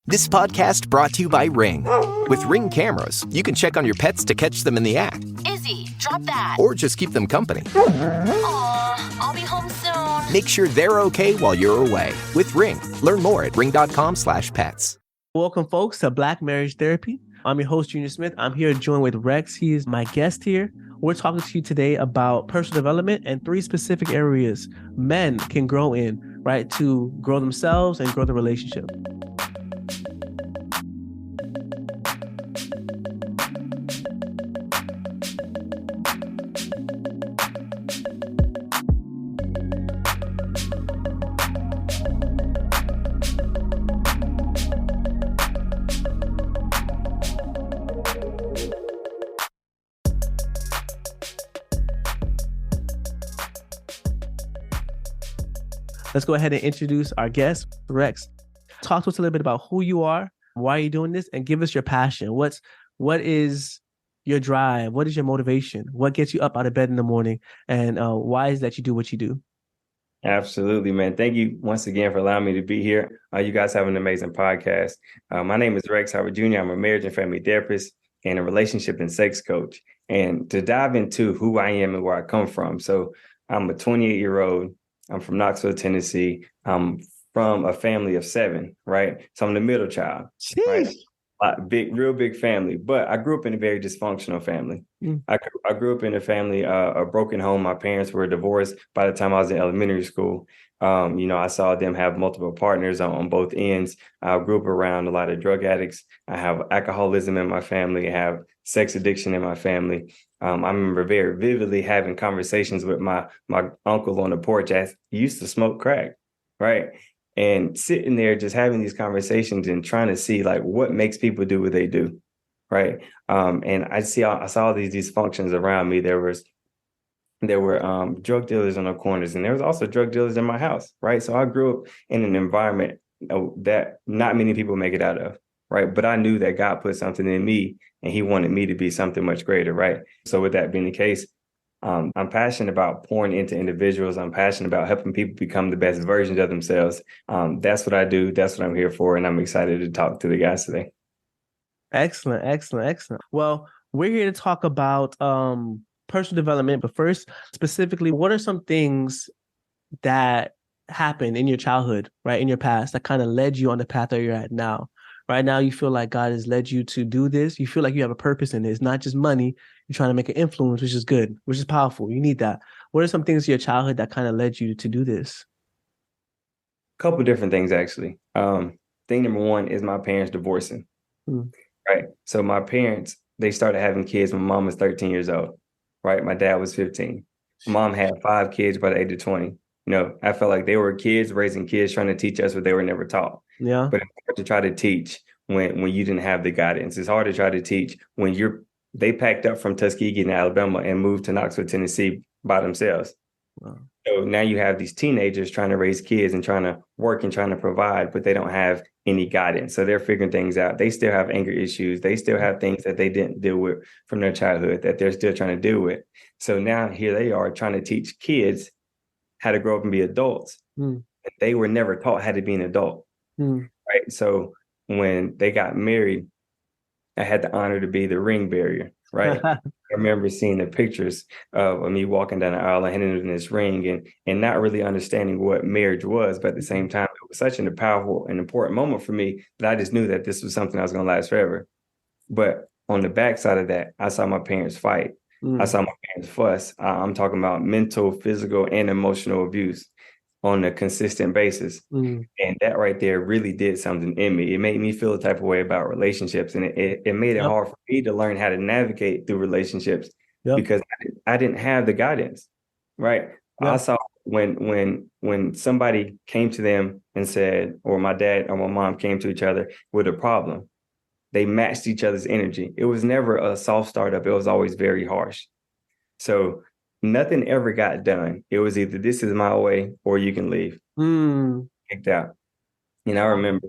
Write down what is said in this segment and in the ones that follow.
This podcast brought to you by Ring. With Ring cameras, you can check on your pets to catch them in the act. Izzy, drop that. Or just keep them company. Aw, I'll be home soon. Make sure they're okay while you're away. With Ring. Learn more at ring.com/pets. Welcome, folks, to Black Marriage Therapy. I'm your host, Junior Smith. I'm here joined with Rex. He is my guest here. We're talking to you today about personal development and 3 specific areas men can grow in, right, to grow themselves and grow the relationship. Let's go ahead and introduce our guest, Rex. Talk to us a little bit about who you are, why are you doing this, and give us your passion. What is your drive? What is your motivation? What gets you up out of bed in the morning? And why is that you do what you do? Absolutely, man. Thank you once again for allowing me to be here. You guys have an amazing podcast. My name is Rex Howard Jr. I'm a marriage and family therapist and a relationship and sex coach. And to dive into who I am and where I come from. So I'm a 28-year-old. I'm from Knoxville, Tennessee. I'm from a family of 7, right? So I'm the middle child, right? Real big family. But I grew up in a very dysfunctional family. I grew up in a family, a broken home. My parents were divorced by the time I was in elementary school. I saw them have multiple partners on both ends. I grew up around a lot of drug addicts. I have alcoholism in my family. I have sex addiction in my family. I remember very vividly having conversations with my uncle on the porch as he used to smoke crack, right? And sitting there just having these conversations and trying to see like what makes people do what they do, right? And I saw these dysfunctions around me. There were drug dealers on the corners, and there was also drug dealers in my house, right? So I grew up in an environment that not many people make it out of, right? But I knew that God put something in me, and He wanted me to be something much greater, right? So with that being the case, I'm passionate about pouring into individuals. I'm passionate about helping people become the best versions of themselves. That's what I do. That's what I'm here for, and I'm excited to talk to the guys today. Excellent. Well, we're here to talk about personal development, but first, specifically, what are some things that happened in your childhood, right, in your past, that kind of led you on the path that you're at now? Right now, you feel like God has led you to do this. You feel like you have a purpose in it. It's not just money. You're trying to make an influence, which is good, which is powerful. You need that. What are some things in your childhood that kind of led you to do this? A couple of different things, actually. Thing number one is my parents divorcing, right? So my parents, they started having kids when mom was 13 years old, right? My dad was 15. Mom had 5 kids by the age of 20. I felt like they were kids raising kids, trying to teach us what they were never taught. Yeah. But it's hard to try to teach when you didn't have the guidance. It's hard to try to teach when they packed up from Tuskegee in Alabama and moved to Knoxville, Tennessee by themselves. Wow. So now you have these teenagers trying to raise kids and trying to work and trying to provide, but they don't have any guidance. So they're figuring things out. They still have anger issues. They still have things that they didn't deal with from their childhood that they're still trying to deal with. So now here they are trying to teach kids how to grow up and be adults. They were never taught how to be an adult, right? So when they got married, I had the honor to be the ring bearer, right? I remember seeing the pictures of me walking down the aisle and handing them this ring and not really understanding what marriage was. But at the same time, it was such a powerful and important moment for me that I just knew that this was something that was going to last forever. But on the backside of that, I saw my parents fight. I saw my parents fuss. I'm talking about mental, physical, and emotional abuse on a consistent basis. And that right there really did something in me. It made me feel a type of way about relationships. And it made it hard for me to learn how to navigate through relationships because I didn't have the guidance, right? I saw when somebody came to them and said, or my dad or my mom came to each other with a problem, they matched each other's energy. It was never a soft startup. It was always very harsh. So nothing ever got done. It was either this is my way or you can leave. Kicked out. And I remember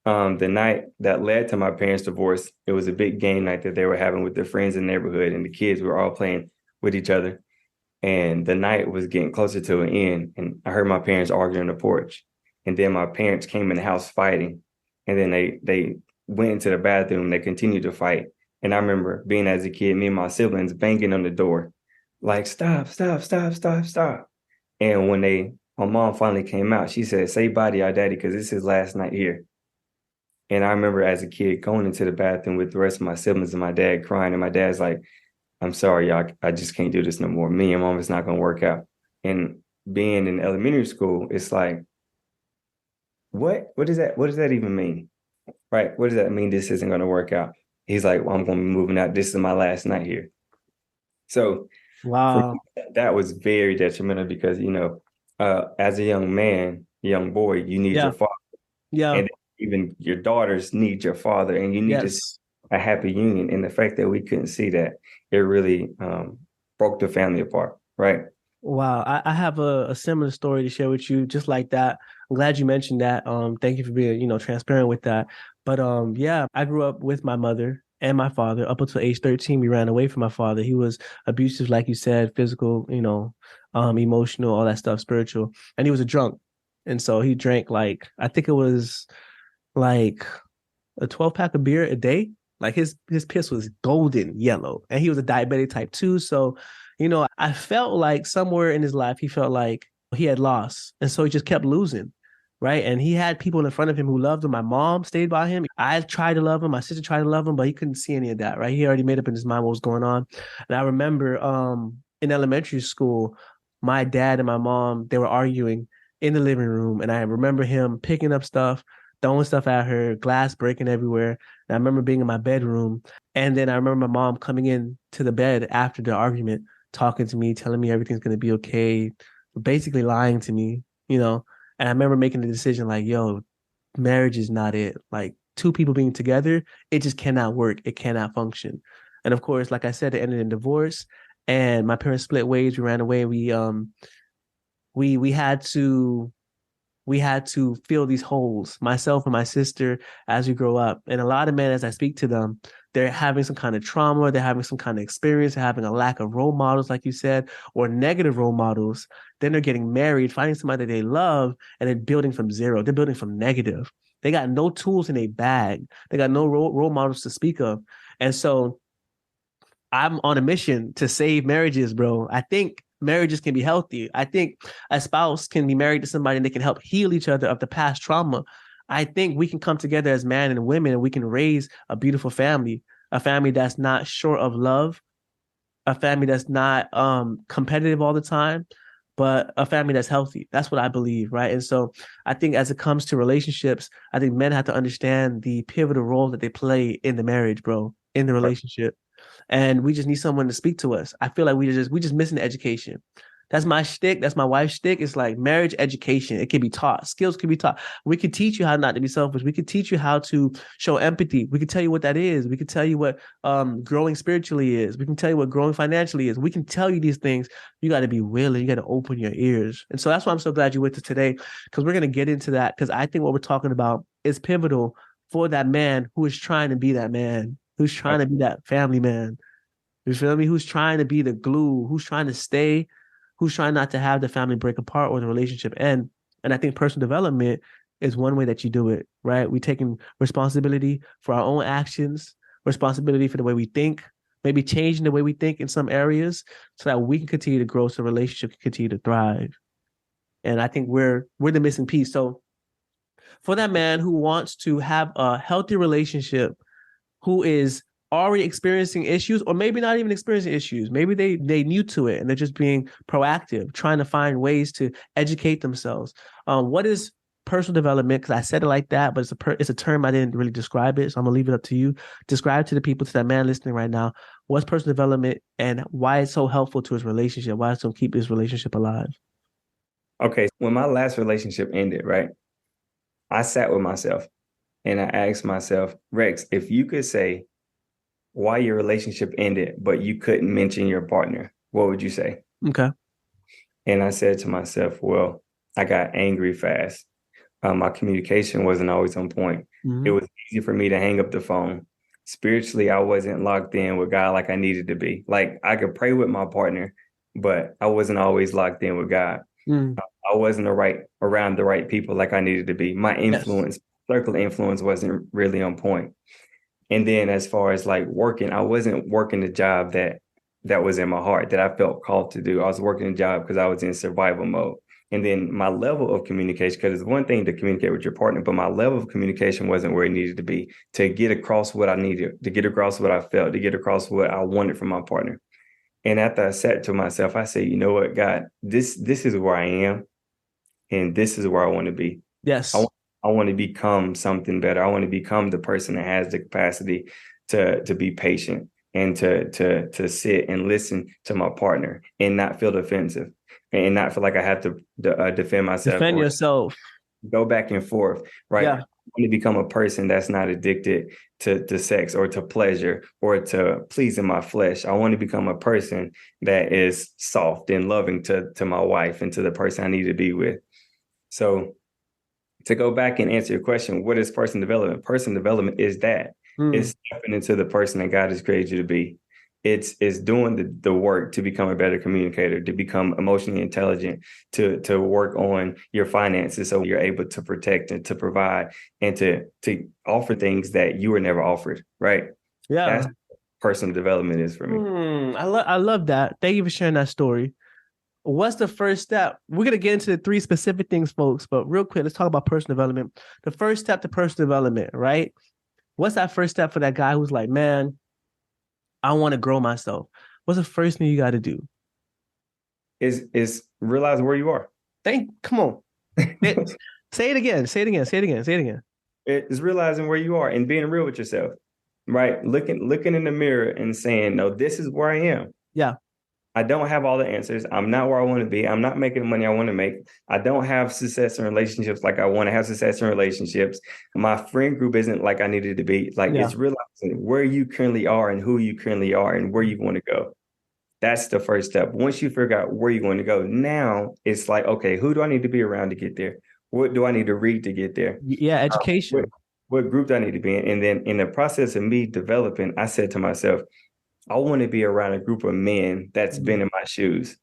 the night that led to my parents' divorce, it was a big game night that they were having with their friends in the neighborhood, and the kids were all playing with each other. And the night was getting closer to an end, and I heard my parents arguing on the porch. And then my parents came in the house fighting. And then they went into the bathroom. They continued to fight. And I remember being as a kid, me and my siblings banging on the door, like, stop, stop, stop, stop, stop. And when my mom finally came out, she said, say bye to your daddy, because this is his last night here. And I remember as a kid going into the bathroom with the rest of my siblings and my dad crying. And my dad's like, I'm sorry, y'all, I just can't do this no more. Me and mom, it's not going to work out. And being in elementary school, it's like, what does that even mean? Right? What does that mean? This isn't going to work out. He's like, well, I'm going to be moving out. This is my last night here. So Wow. me, that was very detrimental because, as a young man, young boy, you need your father. Yeah. And even your daughters need your father, and you need to see a happy union. And the fact that we couldn't see that, it really broke the family apart. Right. Wow. I have a similar story to share with you, just like that. I'm glad you mentioned that. Thank you for being, transparent with that. But yeah, I grew up with my mother and my father up until age 13. We ran away from my father. He was abusive, like you said, physical, emotional, all that stuff, spiritual. And he was a drunk. And so he drank I think it was like a 12 pack of beer a day. Like his piss was golden yellow, and he was a diabetic type 2. So, I felt like somewhere in his life, he felt like he had lost. And so he just kept losing. Right. And he had people in front of him who loved him. My mom stayed by him. I tried to love him. My sister tried to love him, but he couldn't see any of that. Right. He already made up in his mind what was going on. And I remember in elementary school, my dad and my mom, they were arguing in the living room. And I remember him picking up stuff, throwing stuff at her, glass breaking everywhere. And I remember being in my bedroom. And then I remember my mom coming in to the bed after the argument, talking to me, telling me everything's going to be okay, basically lying to me, And I remember making the decision like, yo, marriage is not it. Like two people being together, it just cannot work. It cannot function. And of course, like I said, it ended in divorce. And my parents split ways. We ran away. We had to fill these holes, myself and my sister, as we grow up. And a lot of men, as I speak to them, they're having some kind of trauma, they're having some kind of experience, they're having a lack of role models, like you said, or negative role models. Then they're getting married, finding somebody that they love, and then building from zero. They're building from negative. They got no tools in a bag. They got no role models to speak of. And so I'm on a mission to save marriages, bro. I think marriages can be healthy. I think a spouse can be married to somebody and they can help heal each other of the past trauma. I think we can come together as men and women and we can raise a beautiful family, a family that's not short of love, a family that's not competitive all the time, but a family that's healthy. That's what I believe, right? And so I think as it comes to relationships, I think men have to understand the pivotal role that they play in the marriage, bro, in the relationship. And we just need someone to speak to us. I feel like we just missing the education. That's my shtick. That's my wife's shtick. It's like marriage education. It can be taught. Skills can be taught. We can teach you how not to be selfish. We can teach you how to show empathy. We can tell you what that is. We can tell you what growing spiritually is. We can tell you what growing financially is. We can tell you these things. You got to be willing. You got to open your ears. And so that's why I'm so glad you're with us today, because we're going to get into that, because I think what we're talking about is pivotal for that man who is trying to be that man, who's trying to be that family man. You feel me? Who's trying to be the glue, who's trying to stay, who's trying not to have the family break apart or the relationship end. And I think personal development is one way that you do it, right? We're taking responsibility for our own actions, responsibility for the way we think, maybe changing the way we think in some areas so that we can continue to grow, so the relationship can continue to thrive. And I think we're the missing piece. So for that man who wants to have a healthy relationship, who is already experiencing issues, or maybe not even experiencing issues, maybe they new to it and they're just being proactive, trying to find ways to educate themselves. What is personal development? Because I said it like that, but it's a term I didn't really describe it, so I'm gonna leave it up to you. Describe to the people, to that man listening right now, what's personal development and why it's so helpful to his relationship, why it's going to keep his relationship alive. Okay, when my last relationship ended, right, I sat with myself and I asked myself, Rex, if you could say why your relationship ended, but you couldn't mention your partner, what would you say? Okay. And I said to myself, well, I got angry fast. My communication wasn't always on point. Mm-hmm. It was easy for me to hang up the phone. Spiritually, I wasn't locked in with God like I needed to be. Like I could pray with my partner, but I wasn't always locked in with God. I wasn't around the right people like I needed to be. My influence circle of influence wasn't really on point. And then as far as like working, I wasn't working a job that was in my heart that I felt called to do. I was working a job because I was in survival mode. And then my level of communication, because it's one thing to communicate with your partner, but my level of communication wasn't where it needed to be to get across what I needed, to get across what I felt, to get across what I wanted from my partner. And after I sat to myself, I said, you know what, God, this is where I am, and this is where I want to be. Yes. I want to become something better. I want to become the person that has the capacity to be patient and to sit and listen to my partner and not feel defensive and not feel like I have to defend myself. Defend yourself. Go back and forth, right? Yeah. I want to become a person that's not addicted to sex or to pleasure or to pleasing my flesh. I want to become a person that is soft and loving to my wife and to the person I need to be with. So to go back and answer your question, what is personal development? Personal development is that. It's stepping into the person that God has created you to be. It's doing the work to become a better communicator, to become emotionally intelligent, to work on your finances so you're able to protect and to provide and to offer things that you were never offered, right? Yeah. That's what personal development is for me. I love that. Thank you for sharing that story. What's the first step? We're going to get into the 3 specific things, folks, but real quick, let's talk about personal development. The first step to personal development, right? What's that first step for that guy who's like, man, I want to grow myself? What's the first thing you got to do? Is realize where you are. Come on. Say it again. It's realizing where you are and being real with yourself, right? Looking in the mirror and saying, no, this is where I am. Yeah. I don't have all the answers. I'm not where I want to be. I'm not making the money I want to make. I don't have success in relationships like I want to have success in relationships. My friend group isn't like I needed to be. Like it's realizing where you currently are and who you currently are and where you want to go. That's the first step. Once you figure out where you're going to go, now it's like, okay, who do I need to be around to get there? What do I need to read to get there? Yeah, education. What group do I need to be in? And then in the process of me developing, I said to myself, I want to be around a group of men that's been in my shoes.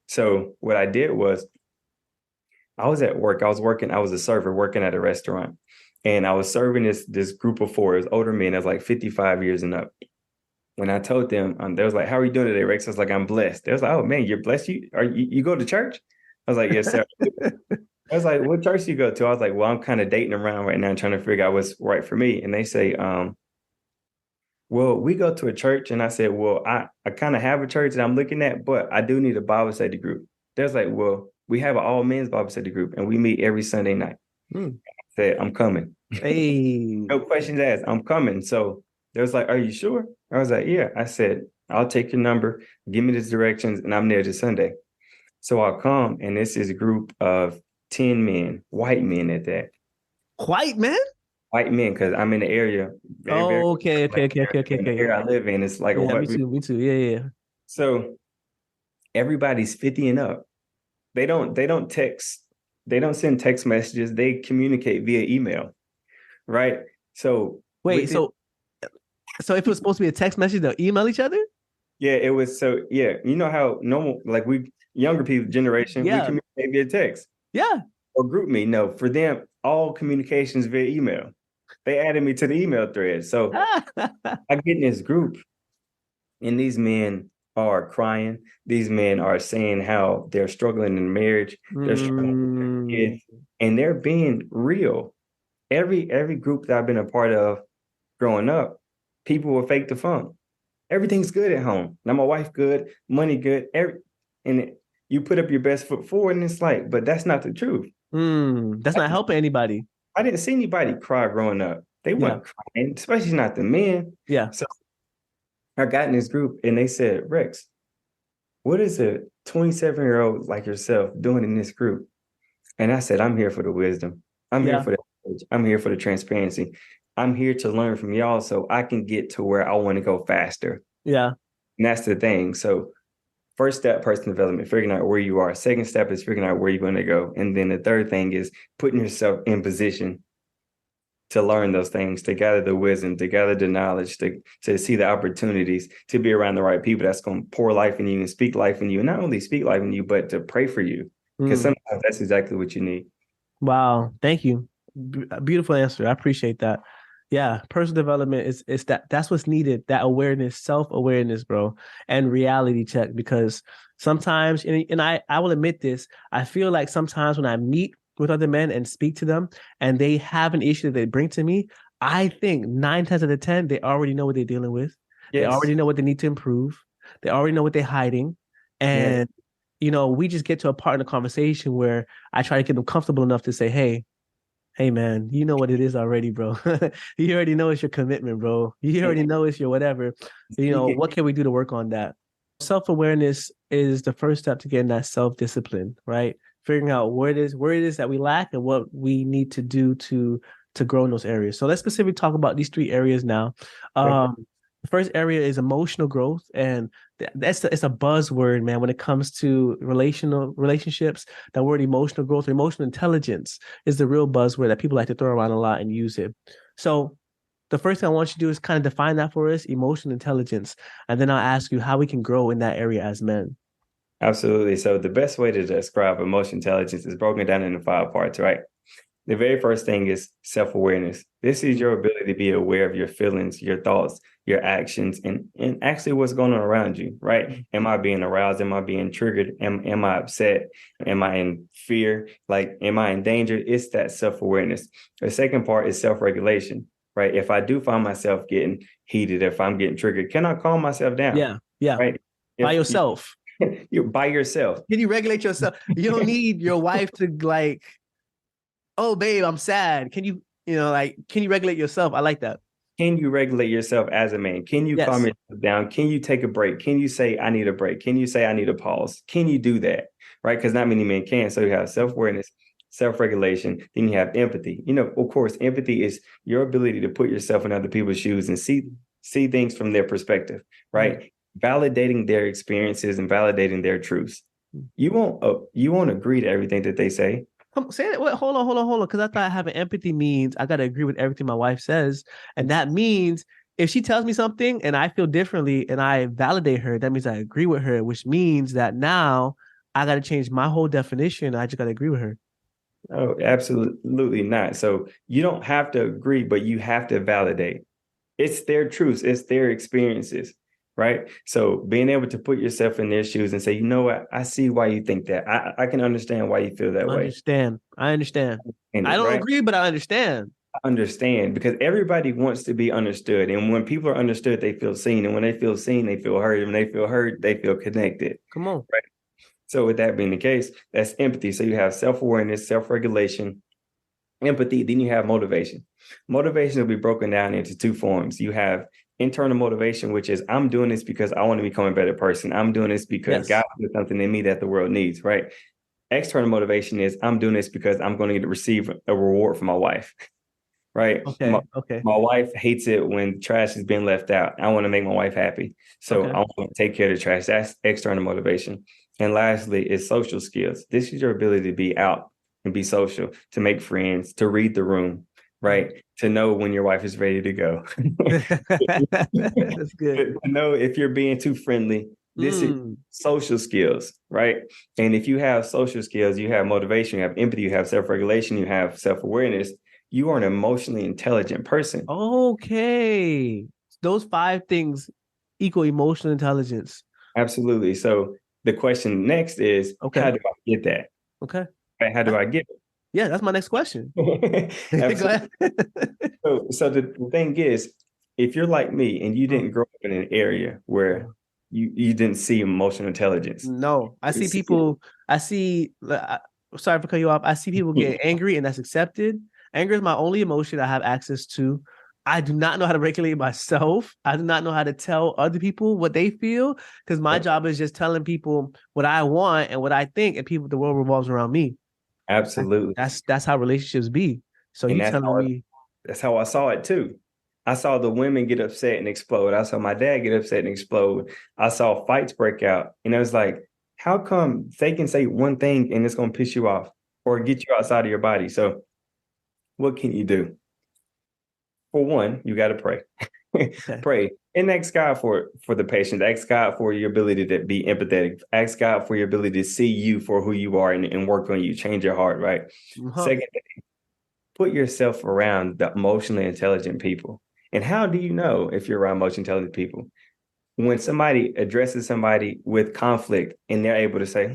So what I did was I was at work. I was a server working at a restaurant. And I was serving this group of 4. It was older men that's like 55 years and up. When I told them, they was like, how are you doing today, Rex? I was like, I'm blessed. They was like, oh man, you're blessed. You go to church? I was like, yes, sir. I was like, what church do you go to? I was like, well, I'm kind of dating around right now, trying to figure out what's right for me. And they say, well, we go to a church. And I said, well, I kind of have a church that I'm looking at, but I do need a Bible study group. They're like, well, we have an all men's Bible study group and we meet every Sunday night. I said, I'm coming. Hey. No questions asked. I'm coming. So they was like, are you sure? I was like, yeah. I said, I'll take your number, give me the directions, and I'm there this Sunday. So I'll come, and this is a group of 10 men, white men at that. White men? White men, because I'm in the area. Okay. The area I live in, it's like me too. Yeah. So everybody's 50 and up. They don't text. They don't send text messages. They communicate via email, right? So wait, so if it was supposed to be a text message, they'll email each other? Yeah, it was. So yeah, you know how normal, like we younger people generation, we communicate via text. Yeah. Or group me. No, for them, all communications via email. They added me to the email thread. So I get in this group and these men are crying. These men are saying how they're struggling in marriage. They're struggling with their kids, and they're being real. Every group that I've been a part of growing up, people will fake the funk. Everything's good at home. Now my wife good, money good, you put up your best foot forward, and it's like, but that's not the truth. That's not helping anybody. I didn't see anybody cry growing up. They weren't crying, especially not the men. Yeah. So I got in this group and they said, Rex, what is a 27-year-old like yourself doing in this group? And I said, I'm here for the wisdom. I'm here for the knowledge. I'm here for the transparency. I'm here to learn from y'all so I can get to where I want to go faster. Yeah. And that's the thing. So first step, personal development, figuring out where you are. Second step is figuring out where you're going to go. And then the third thing is putting yourself in position to learn those things, to gather the wisdom, to gather the knowledge, to see the opportunities, to be around the right people that's going to pour life in you and speak life in you. And not only speak life in you, but to pray for you. Because sometimes that's exactly what you need. Wow. Thank you. Beautiful answer. I appreciate that. Yeah, personal development is that's what's needed. That awareness, self-awareness, bro, and reality check. Because sometimes, and I will admit this, I feel like sometimes when I meet with other men and speak to them, and they have an issue that they bring to me, I think 9 times out of 10 they already know what they're dealing with. They Yes. already know what they need to improve. They already know what they're hiding, Yes. and we just get to a part in the conversation where I try to get them comfortable enough to say, hey man, you know what it is already, bro. You already know it's your commitment, bro. You already know it's your whatever. What can we do to work on that? Self-awareness is the first step to getting that self-discipline, right? Figuring out where it is that we lack and what we need to do to grow in those areas. So let's specifically talk about these 3 areas now. The first area is emotional growth, and it's a buzzword, man. When it comes to relationships, that word emotional growth or emotional intelligence is the real buzzword that people like to throw around a lot and use it. So the first thing I want you to do is kind of define that for us, emotional intelligence, and then I'll ask you how we can grow in that area as men. Absolutely. So the best way to describe emotional intelligence is broken down into 5 parts, right? The very first thing is self-awareness. This is your ability to be aware of your feelings, your thoughts, your actions, and actually what's going on around you, right? Am I being aroused? Am I being triggered? Am I upset? Am I in fear? Like, am I in danger? It's that self-awareness. The second part is self-regulation, right? If I do find myself getting heated, if I'm getting triggered, can I calm myself down? Yeah. Right? By If yourself. you're by yourself. Can you regulate yourself? You don't need your wife to like, oh babe, I'm sad. Can you, can you regulate yourself? I like that. Can you regulate yourself as a man? Can you calm Yes. yourself down? Can you take a break? Can you say, I need a break? Can you say, I need a pause? Can you do that? Right? Because not many men can. So you have self-awareness, self-regulation, then you have empathy. Of course, empathy is your ability to put yourself in other people's shoes and see things from their perspective, right? Validating their experiences and validating their truths. You won't agree to everything that they say. Say it. Wait, hold on. Because I thought having empathy means I gotta agree with everything my wife says, and that means if she tells me something and I feel differently and I validate her, that means I agree with her, which means that now I gotta change my whole definition. I just gotta agree with her. Oh, absolutely not. So you don't have to agree, but you have to validate. It's their truths, it's their experiences, right? So being able to put yourself in their shoes and say, you know what, I see why you think that. I can understand why you feel that way. I understand. And I don't right? agree, but I understand. I understand because everybody wants to be understood. And when people are understood, they feel seen. And when they feel seen, they feel heard. And when they feel heard, they feel connected. Come on. Right. So with that being the case, that's empathy. So you have self-awareness, self-regulation, empathy, then you have motivation. Motivation will be broken down into 2 forms. You have internal motivation, which is I'm doing this because I want to become a better person. I'm doing this because God put something in me that the world needs, right? External motivation is I'm doing this because I'm going to receive a reward from my wife, right? Okay. My wife hates it when trash is being left out. I want to make my wife happy. So I want to take care of the trash. That's external motivation. And lastly is social skills. This is your ability to be out and be social, to make friends, to read the room, right? To know when your wife is ready to go. That's good. To know if you're being too friendly. This is social skills, right? And if you have social skills, you have motivation, you have empathy, you have self-regulation, you have self-awareness, you are an emotionally intelligent person. Okay. Those 5 things equal emotional intelligence. Absolutely. So the question next is, how do I get that? Okay. How do I get it? Yeah, that's my next question. Go ahead. So the thing is, if you're like me and you didn't grow up in an area where you didn't see emotional intelligence. No, I see people, sorry for cutting you off. I see people getting angry and that's accepted. Anger is my only emotion I have access to. I do not know how to regulate myself. I do not know how to tell other people what they feel because my job is just telling people what I want and what I think, and the world revolves around me. Absolutely. That's how relationships be. So and you telling me that's how I saw it too. I saw the women get upset and explode. I saw my dad get upset and explode. I saw fights break out. And I was like, how come they can say one thing and it's going to piss you off or get you outside of your body? So what can you do? For one, you got to pray. Pray and ask God for the patience. Ask God for your ability to be empathetic. Ask God for your ability to see you for who you are and work on you. Change your heart, right? Second, put yourself around the emotionally intelligent people. And how do you know if you're around emotionally intelligent people? When somebody addresses somebody with conflict and they're able to say,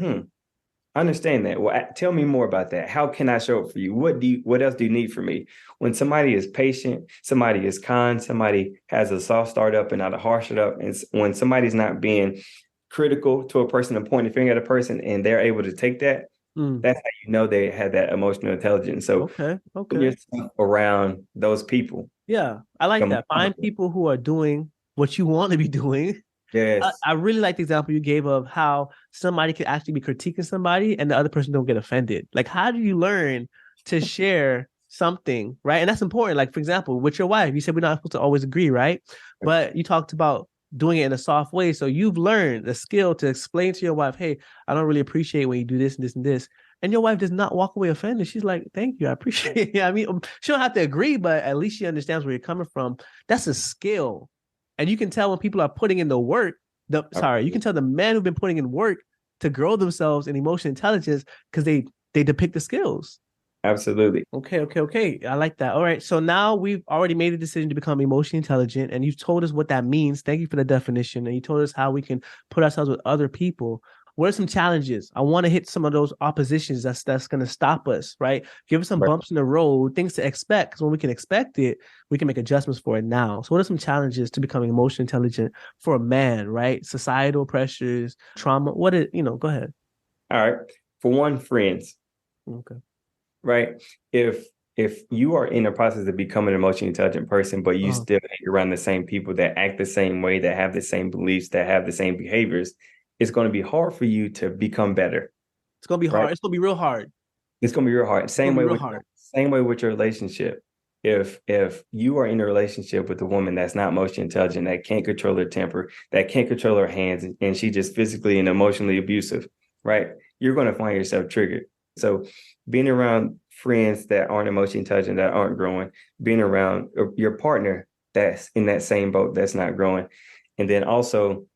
I understand that. Well, tell me more about that. How can I show up for you? What else do you need from me? When somebody is patient, somebody is kind, somebody has a soft start up and not a hard start up. And when somebody's not being critical to a person and pointing a finger at a person and they're able to take that, that's how you know they have that emotional intelligence. So Okay. put yourself around those people. Yeah, I like that. Find people who are doing what you want to be doing. Yes. I really like the example you gave of how somebody could actually be critiquing somebody and the other person don't get offended. Like, how do you learn to share something, right? And that's important. Like, for example, with your wife, you said we're not supposed to always agree, right? But you talked about doing it in a soft way. So you've learned the skill to explain to your wife, hey, I don't really appreciate when you do this and this and this. And your wife does not walk away offended. She's like, thank you. I appreciate it. I mean, she don't have to agree, but at least she understands where you're coming from. That's a skill. And you can tell when people are putting in the work, you can tell the men who've been putting in work to grow themselves in emotional intelligence because they depict the skills. Absolutely. Okay. I like that. All right. So now we've already made a decision to become emotionally intelligent, and you've told us what that means. Thank you for the definition. And you told us how we can put ourselves with other people. What are some challenges? I want to hit some of those oppositions that's going to stop us, right? Give us some bumps in the road, things to expect. Because when we can expect it, we can make adjustments for it now. So what are some challenges to becoming emotionally intelligent for a man, right? Societal pressures, trauma. Go ahead. All right. For one, friends. Okay. Right. If you are in the process of becoming an emotionally intelligent person, but you still hang around the same people that act the same way, that have the same beliefs, that have the same behaviors, it's going to be hard for you to become better. It's going to be hard. It's going to be real hard. It's going to be real hard. Same way with your relationship. If you are in a relationship with a woman that's not emotionally intelligent, that can't control her temper, that can't control her hands, and she just physically and emotionally abusive, right? You're going to find yourself triggered. So being around friends that aren't emotionally intelligent, that aren't growing, being around your partner that's in that same boat, that's not growing. And then also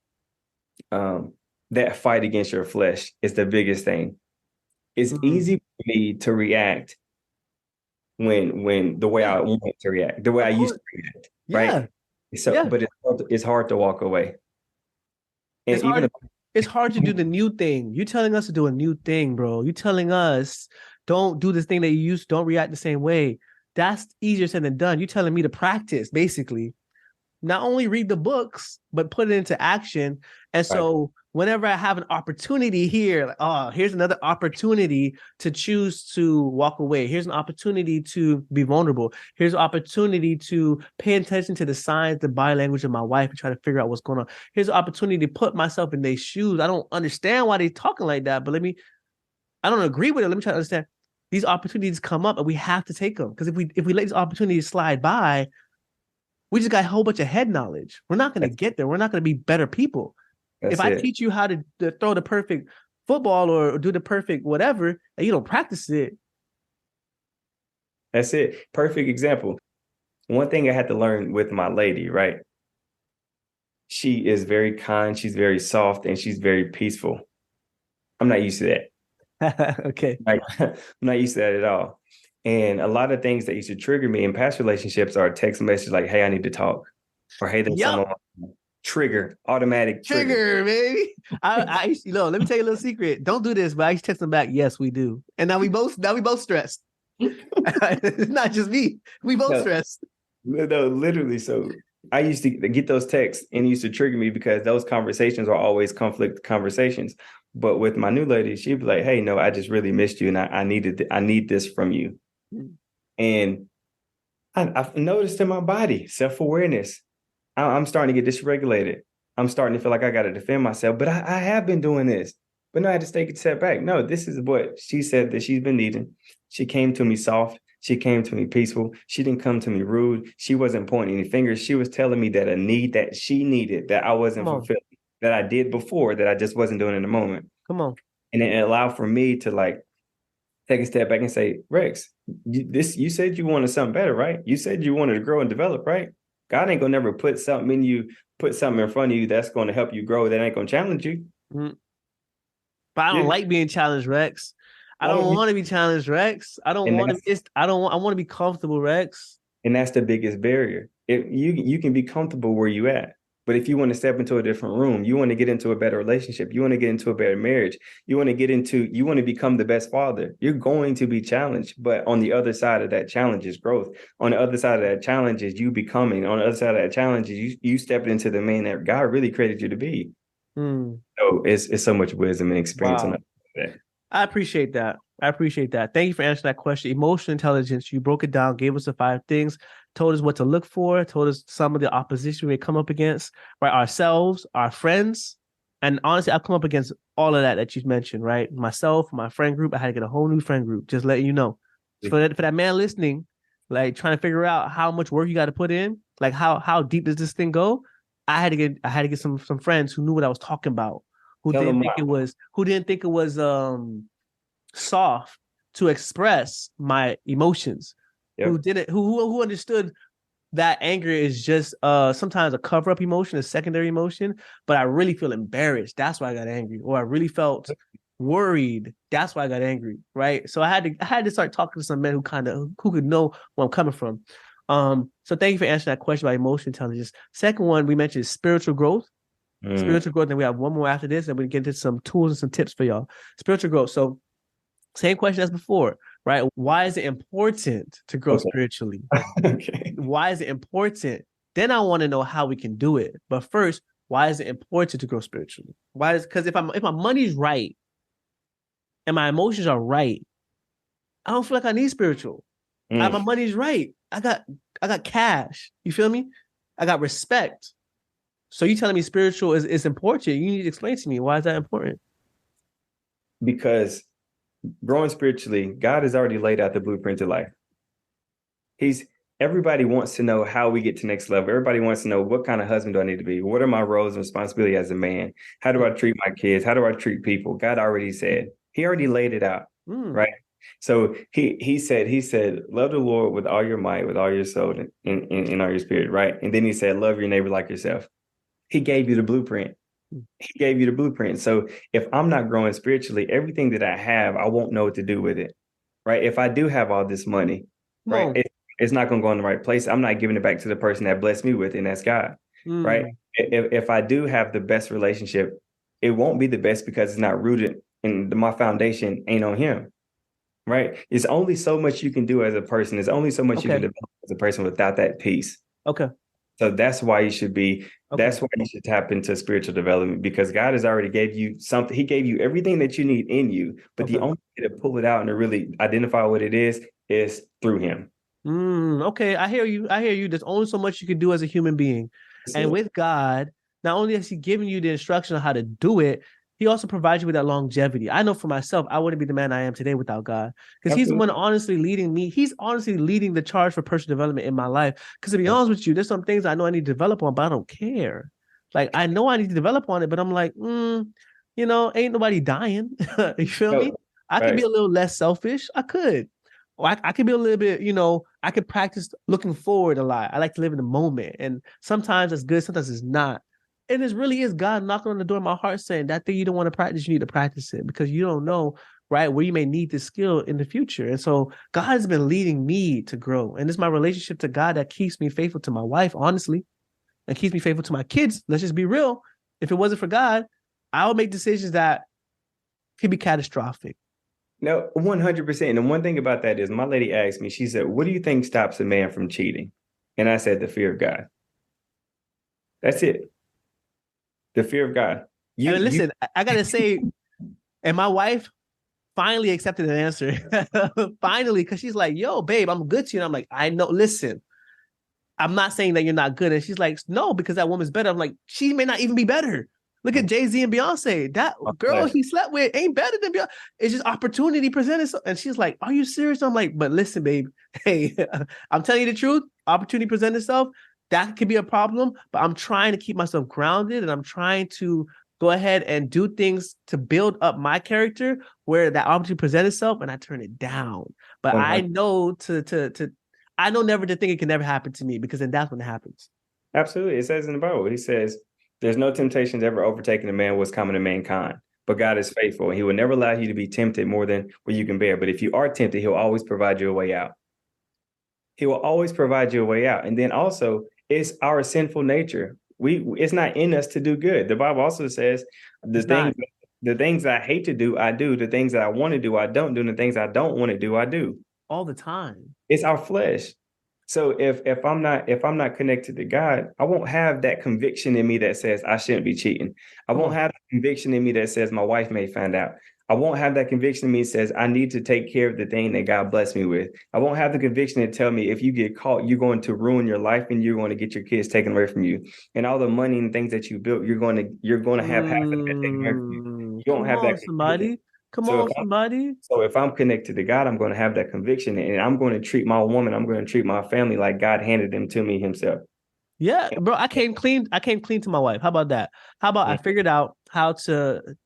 that fight against your flesh is the biggest thing. It's easy for me to react when the way I want to react, the way I used to react, right? So, but it's hard to walk away. And it's hard to do the new thing. You're telling us to do a new thing, bro. You're telling us don't do this thing that you used to, don't react the same way. That's easier said than done. You're telling me to practice, basically. Not only read the books, but put it into action. And so whenever I have an opportunity here, like, here's another opportunity to choose to walk away. Here's an opportunity to be vulnerable. Here's an opportunity to pay attention to the signs, the body language of my wife and try to figure out what's going on. Here's an opportunity to put myself in their shoes. I don't understand why they're talking like that, but I don't agree with it. Let me try to understand. These opportunities come up and we have to take them. Because if we let these opportunities slide by, we just got a whole bunch of head knowledge. We're not going to get there. We're not going to be better people. If I teach you how to throw the perfect football or do the perfect whatever, and you don't practice it. That's it. Perfect example. One thing I had to learn with my lady, right? She is very kind. She's very soft and she's very peaceful. I'm not used to that. Okay. I'm not used to that at all. And a lot of things that used to trigger me in past relationships are text messages like, hey, I need to talk. Or hey, there's someone automatic trigger, baby. I used to, let me tell you a little secret. Don't do this, but I used to text them back, yes, we do. And now we both stressed. It's not just me. We both stressed. No, literally. So I used to get those texts and it used to trigger me because those conversations are always conflict conversations. But with my new lady, she'd be like, hey, no, I just really missed you and I need this from you. And I've noticed in my body, self-awareness, I'm starting to get dysregulated. I'm starting to feel like I got to defend myself, but I have been doing this. But no, I had to take a step back. No, this is what she said that she's been needing. She came to me soft. She came to me peaceful. She didn't come to me rude. She wasn't pointing any fingers. She was telling me that a need that she needed that I wasn't fulfilling, that I did before, that I just wasn't doing in the moment. Come on. And it allowed for me to take a step back and say, Rex, you said you wanted something better, right? You said you wanted to grow and develop, right? God ain't gonna never put something in you, put something in front of you that's going to help you grow. That ain't gonna challenge you. But I don't like being challenged, Rex. I don't want to be challenged, Rex. I don't And want to. that's I want to be comfortable, Rex. and that's the biggest barrier. If you can be comfortable where you at, but if you want to step into a different room, you want to get into a better relationship, you want to get into a better marriage, you want to become the best father, you're going to be challenged. But on the other side of that challenge is growth. On the other side of that challenge is you becoming. On the other side of that challenge is you stepping into the man that God really created you to be. So it's so much wisdom and experience on that. I appreciate that. Thank you for answering that question. Emotional intelligence, you broke it down, gave us the 5 things, told us what to look for, told us some of the opposition we come up against, right? Ourselves, our friends. And honestly, I've come up against all of that you've mentioned, right? Myself, my friend group, I had to get a whole new friend group, just letting you know. For that man listening, like trying to figure out how much work you got to put in, like how deep does this thing go? I had to get some friends who knew what I was talking about, who didn't think it was soft to express my emotions, who understood that anger is just sometimes a cover-up emotion, a secondary emotion, but I really feel embarrassed. That's why I got angry. Or I really felt worried. That's why I got angry. Right. So I had to start talking to some men who could know where I'm coming from. So thank you for answering that question about emotional intelligence. Second one we mentioned is spiritual growth. Spiritual growth. And we have one more after this, and we get into some tools and some tips for y'all. Spiritual growth. So same question as before, right? Why is it important to grow spiritually? Okay. Why is it important? Then I want to know how we can do it. But first, why is it important to grow spiritually? Because if my money's right and my emotions are right, I don't feel like I need spiritual. My money's right. I got cash. You feel me? I got respect. So you telling me spiritual is important. You need to explain to me, why is that important? Because growing spiritually, God has already laid out the blueprint to life. Everybody wants to know how we get to next level. Everybody wants to know, what kind of husband do I need to be? What are my roles and responsibility as a man? How do I treat my kids? How do I treat people? God already said, he already laid it out, right? So he said, love the Lord with all your might, with all your soul, and all your spirit, right? And then he said, love your neighbor like yourself. He gave you the blueprint. So if I'm not growing spiritually, everything that I have, I won't know what to do with it, right? If I do have all this money, right, it's not going to go in the right place. I'm not giving it back to the person that blessed me with, and that's God, right? If I do have the best relationship, it won't be the best because it's not rooted in my foundation ain't on him, right? It's only so much you can do as a person. There's only so much you can develop as a person without that peace. Okay. So that's why you should that's why you should tap into spiritual development, because God has already gave you something. He gave you everything that you need in you, but the only way to pull it out and to really identify what it is through him. Okay. I hear you. There's only so much you can do as a human being. And with God, not only has he given you the instruction on how to do it, he also provides you with that longevity. I know for myself, I wouldn't be the man I am today without God, because he's the one honestly leading me. He's honestly leading the charge for personal development in my life. Because to be honest with you, there's some things I know I need to develop on, but I don't care. Like, I know I need to develop on it, but I'm like, ain't nobody dying. You feel me? I could be a little less selfish. I could. Or I could be a little bit, I could practice looking forward a lot. I like to live in the moment. And sometimes it's good, sometimes it's not. And it really is God knocking on the door of my heart saying, that thing you don't want to practice, you need to practice it, because you don't know, right, where you may need this skill in the future. And so God has been leading me to grow. And it's my relationship to God that keeps me faithful to my wife, honestly, and keeps me faithful to my kids. Let's just be real. If it wasn't for God, I would make decisions that could be catastrophic. No, 100%. And one thing about that is, my lady asked me, she said, what do you think stops a man from cheating? And I said, the fear of God. That's it. The fear of God. I got to say, and my wife finally accepted an answer. Finally, because she's like, yo, babe, I'm good to you. And I'm like, I know, listen, I'm not saying that you're not good. And she's like, no, because that woman's better. I'm like, she may not even be better. Look at Jay-Z and Beyonce. That girl he slept with ain't better than Beyonce. It's just opportunity presented. And she's like, are you serious? I'm like, but listen, babe. Hey, I'm telling you the truth. Opportunity present itself. That could be a problem. But I'm trying to keep myself grounded, and I'm trying to go ahead and do things to build up my character where that opportunity presents itself, and I turn it down. But I know I know never to think it can never happen to me, because then that's when it happens. Absolutely. It says in the Bible, he says, there's no temptations ever overtaking a man what's common to mankind. but God is faithful. And he will never allow you to be tempted more than what you can bear. But if you are tempted, he'll always provide you a way out. He will always provide you a way out. And then also, it's our sinful nature. It's not in us to do good. The Bible also says the things I hate to do, I do. The things that I want to do, I don't do. And the things I don't want to do, I do. All the time. It's our flesh. So if I'm not connected to God, I won't have that conviction in me that says I shouldn't be cheating. I won't have that conviction in me that says my wife may find out. I won't have that conviction in me that says I need to take care of the thing that God blessed me with. I won't have the conviction to tell me if you get caught, you're going to ruin your life and you're going to get your kids taken away from you. And all the money and things that you built, you're going to have half of that taken away from you. You don't have that conviction. Somebody. So if I'm connected to God, I'm going to have that conviction, and I'm going to treat my woman, I'm going to treat my family like God handed them to me himself. Yeah, bro, I came clean to my wife. How about that? How about I figured out how to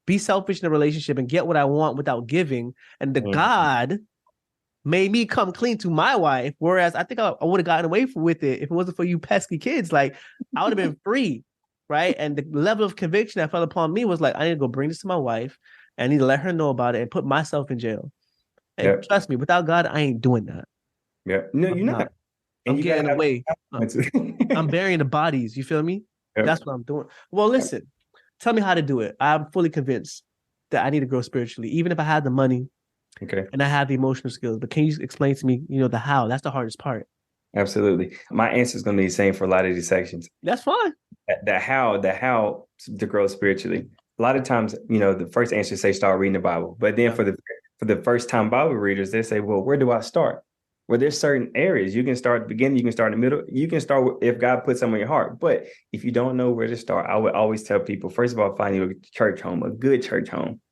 be selfish in a relationship and get what I want without giving. And the God made me come clean to my wife. Whereas I think I would have gotten away with it if it wasn't for you pesky kids. Like, I would have been free. Right. And the level of conviction that fell upon me was like, I need to go bring this to my wife. And I need to let her know about it and put myself in jail. And trust me, without God, I ain't doing that. Yeah. No, you're not. And I'm getting away. I'm burying the bodies. You feel me? Yep. That's what I'm doing. Well, listen, tell me how to do it. I'm fully convinced that I need to grow spiritually, even if I have the money and I have the emotional skills. But can you explain to me, the how? That's the hardest part. Absolutely. My answer is going to be the same for a lot of these sections. That's fine. The how to grow spiritually. A lot of times, the first answer say start reading the Bible. But then for the first time Bible readers, they say, well, where do I start? Well, there's certain areas. You can start at the beginning, you can start in the middle, you can start if God puts something in your heart. But if you don't know where to start, I would always tell people, first of all, find you a church home, a good church home,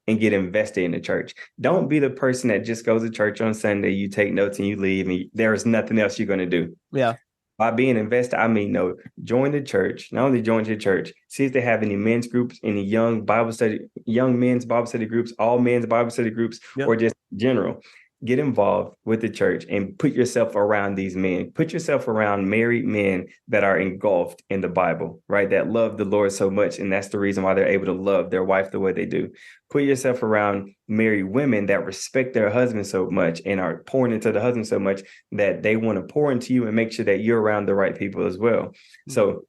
and get invested in the church. Don't be the person that just goes to church on Sunday, you take notes and you leave, and there is nothing else you're going to do. Yeah. By being invested, I mean, join the church. Not only join your church, see if they have any men's groups, any young men's Bible study groups, all men's Bible study groups, or just general. Get involved with the church and put yourself around these men. Put yourself around married men that are engulfed in the Bible, right? That love the Lord so much. And that's the reason why they're able to love their wife the way they do. Put yourself around married women that respect their husband so much and are pouring into the husband so much that they want to pour into you and make sure that you're around the right people as well. Mm-hmm. So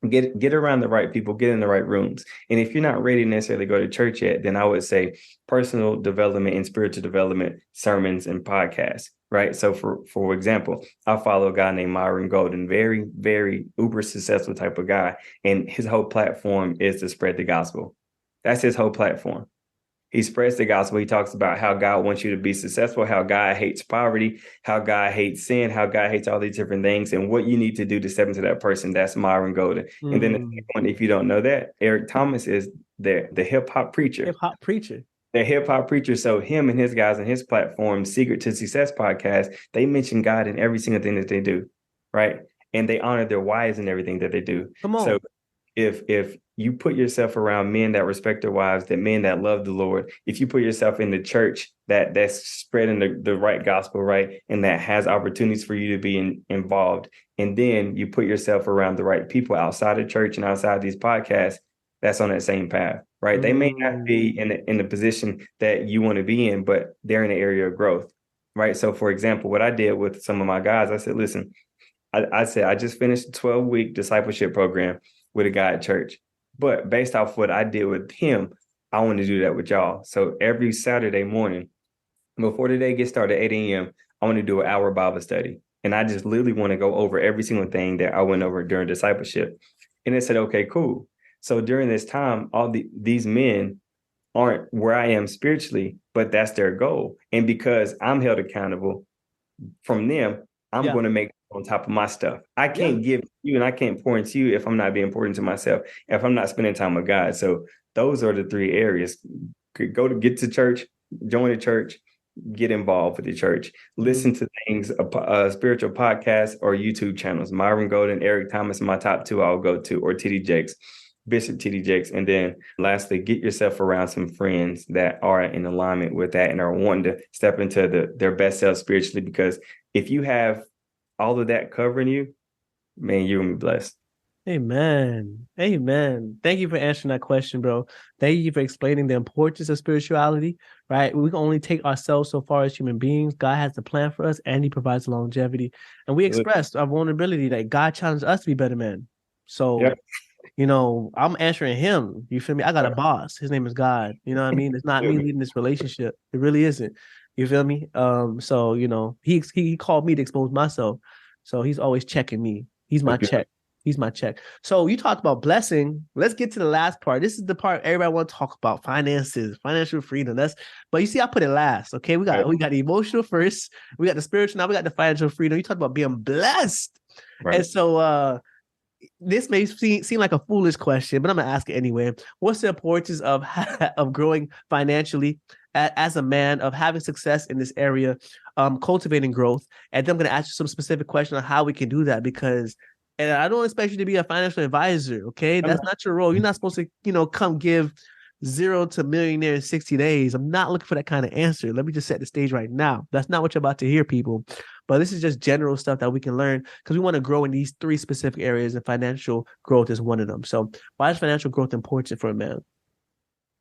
get around the right people, get in the right rooms. And if you're not ready to necessarily go to church yet, then I would say personal development and spiritual development sermons and podcasts, right? So for example, I follow a guy named Myron Golden, very, very uber successful type of guy. And his whole platform is to spread the gospel. That's his whole platform. He spreads the gospel. He talks about how God wants you to be successful, how God hates poverty, how God hates sin, how God hates all these different things, and what you need to do to step into that person. That's Myron Golden. Mm. And then the second one, if you don't know that, Eric Thomas is the hip hop preacher. The hip hop preacher. So him and his guys on his platform, Secret to Success podcast, they mention God in every single thing that they do, right? And they honor their wives and everything that they do. Come on. So if you put yourself around men that respect their wives, that men that love the Lord, if you put yourself in the church that's spreading the right gospel, right, and that has opportunities for you to be involved, and then you put yourself around the right people outside of church and outside these podcasts, that's on that same path, right? They may not be in the position that you want to be in, but they're in the area of growth, right? So, for example, what I did with some of my guys, I said, listen, I said, I just finished a 12-week discipleship program with a guy at church. But based off what I did with him, I want to do that with y'all. So every Saturday morning, before the day gets started at 8 a.m., I want to do an hour Bible study. And I just literally want to go over every single thing that I went over during discipleship. And they said, okay, cool. So during this time, these men aren't where I am spiritually, but that's their goal. And because I'm held accountable from them, I'm going to make on top of my stuff. I can't give you and I can't pour into you if I'm not being poured into myself, if I'm not spending time with God. So those are the three areas. Get to church, join the church, get involved with the church, listen to things, spiritual podcasts or YouTube channels. Myron Golden, Eric Thomas, my top two I'll go to, or TD Jakes, Bishop TD Jakes. And then lastly, get yourself around some friends that are in alignment with that and are wanting to step into their best self spiritually, because if you have all of that covering you, man, you're gonna be blessed. Amen. Amen. Thank you for answering that question, bro. Thank you for explaining the importance of spirituality, right? We can only take ourselves so far as human beings. God has a plan for us and he provides longevity. And we expressed our vulnerability that God challenged us to be better men. So, Yep. I'm answering him. You feel me? I got a boss. His name is God. You know what I mean? It's not me leading this relationship. It really isn't. You feel me? So, he called me to expose myself. So he's always checking me. He's my check. He's my check. So you talked about blessing. Let's get to the last part. This is the part everybody want to talk about: finances, financial freedom. But you see, I put it last. Okay, we got the emotional first. We got the spiritual. Now we got the financial freedom. You talked about being blessed, Right. and so this may seem like a foolish question, but I'm gonna ask it anyway. What's the importance of of growing financially as a man, of having success in this area, cultivating growth? And then I'm gonna ask you some specific question on how we can do that, because and I don't expect you to be a financial advisor, okay? That's not your role. You're not supposed to, come give 0 to millionaire in 60 days. I'm not looking for that kind of answer. Let me just set the stage right now. That's not what you're about to hear, people. But this is just general stuff that we can learn because we want to grow in these 3 specific areas, and financial growth is one of them. So why is financial growth important for a man?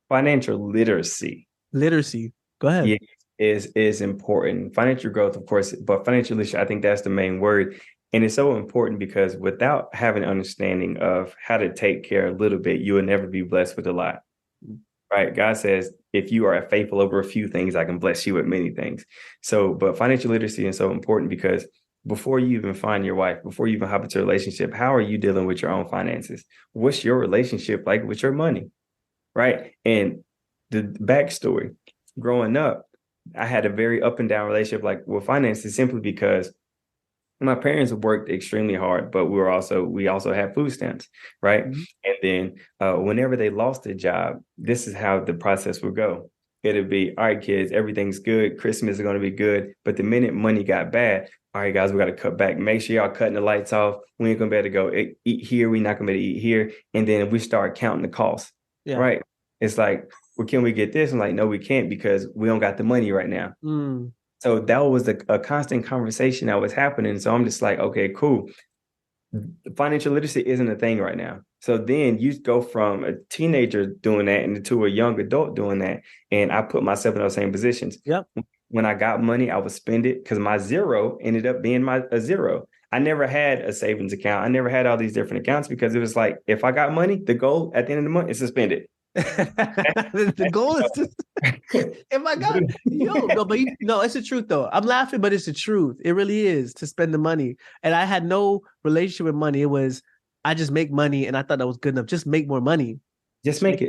Financial literacy. Literacy. Go ahead. Yeah, is important. Financial growth, of course, but financial literacy, I think that's the main word. And it's so important because without having an understanding of how to take care a little bit, you will never be blessed with a lot. Right? God says, if you are faithful over a few things, I can bless you with many things. So, but financial literacy is so important because before you even find your wife, before you even hop into a relationship, how are you dealing with your own finances? What's your relationship like with your money? Right? And the backstory, growing up, I had a very up and down relationship like with finances simply because my parents worked extremely hard, but we also had food stamps, right? Mm-hmm. And then whenever they lost a job, this is how the process would go. It'd be, all right, kids, everything's good. Christmas is going to be good. But the minute money got bad, all right, guys, we got to cut back. Make sure y'all cutting the lights off. We ain't going to be able to go eat here. We're not going to be able to eat here. And then we start counting the costs, right? It's like, well, can we get this? I'm like, no, we can't because we don't got the money right now. So that was a constant conversation that was happening. So I'm just like, okay, cool. Financial literacy isn't a thing right now. So then you go from a teenager doing that into a young adult doing that. And I put myself in those same positions. Yep. When I got money, I would spend it because my zero ended up being a zero. I never had a savings account. I never had all these different accounts because it was like, if I got money, the goal at the end of the month is to spend it. The goal is to if I got it's the truth though. I'm laughing, but it's the truth. It really is, to spend the money. And I had no relationship with money. It was I just make money, and I thought that was good enough. Just make more money. Just make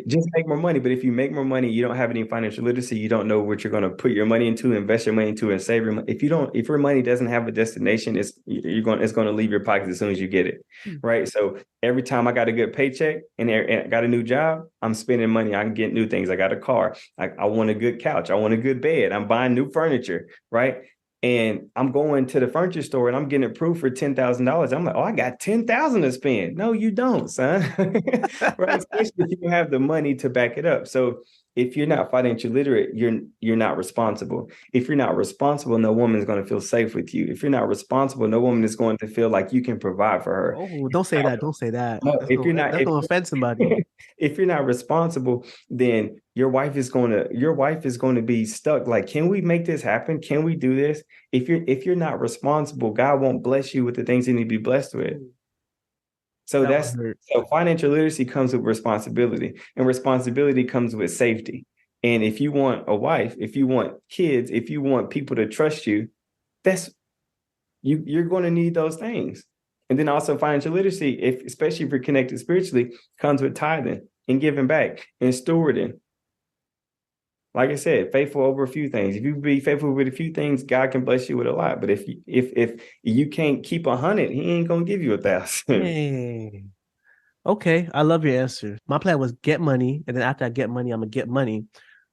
more money. But if you make more money, you don't have any financial literacy. You don't know what you're going to put your money into, invest your money into, and save your money. If your money doesn't have a destination, it's going to leave your pocket as soon as you get it, right? So every time I got a good paycheck and I got a new job, I'm spending money. I can get new things. I got a car. I want a good couch. I want a good bed. I'm buying new furniture, right? And I'm going to the furniture store and I'm getting approved for $10,000. I'm like, oh, I got 10,000 to spend. No, you don't, son. Right? Especially if you don't have the money to back it up. So if you're not financially literate, you're not responsible. If you're not responsible, no woman's going to feel safe with you. If you're not responsible, no woman is going to feel like you can provide for her. Oh, don't say that. Don't say that. No, That's going to offend somebody. If you're not responsible, then your wife is going to be stuck. Like, can we make this happen? Can we do this? If you're not responsible, God won't bless you with the things you need to be blessed with. So so financial literacy comes with responsibility, and responsibility comes with safety. And if you want a wife, if you want kids, if you want people to trust you, you're going to need those things. And then also financial literacy, especially if you're connected spiritually, comes with tithing and giving back and stewarding. Like I said, faithful over a few things. If you be faithful with a few things, God can bless you with a lot. But if you can't keep 100, He ain't gonna give you 1,000. Hey. Okay, I love your answer. My plan was get money, and then after I get money, I'm gonna get money.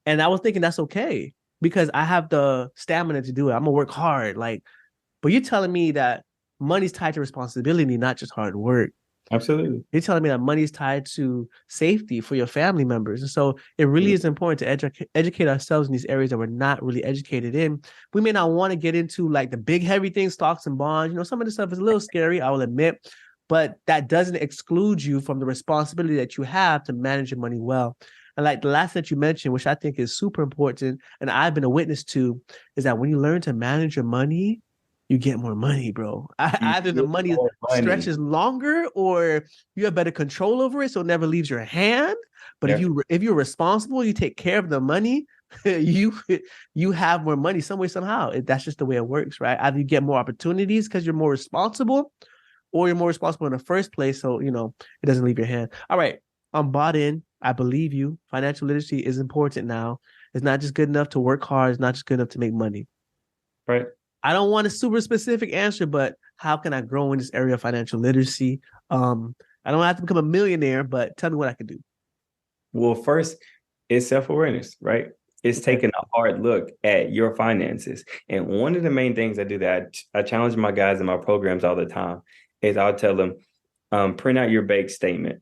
And I was thinking that's okay because I have the stamina to do it. I'm gonna work hard. But you're telling me that money's tied to responsibility, not just hard work. Absolutely. You're telling me that money's tied to safety for your family members. And so it really is important to educate ourselves in these areas that we're not really educated in. We may not want to get into like the big, heavy things, stocks and bonds. Some of this stuff is a little scary, I will admit. but that doesn't exclude you from the responsibility that you have to manage your money well. And like the last that you mentioned, which I think is super important, and I've been a witness to, is that when you learn to manage your money, you get more money, bro. Either the money stretches longer or you have better control over it, so it never leaves your hand. But if you're responsible, you take care of the money, you have more money some way, somehow. That's just the way it works, right? Either you get more opportunities because you're more responsible, or you're more responsible in the first place, so it doesn't leave your hand. All right, I'm bought in. I believe you. Financial literacy is important now. It's not just good enough to work hard. It's not just good enough to make money. Right. I don't want a super specific answer, but how can I grow in this area of financial literacy? I don't have to become a millionaire, but tell me what I can do. Well, first, it's self-awareness, right? It's taking a hard look at your finances. And one of the main things I do that I challenge my guys in my programs all the time is I'll tell them, print out your bank statement,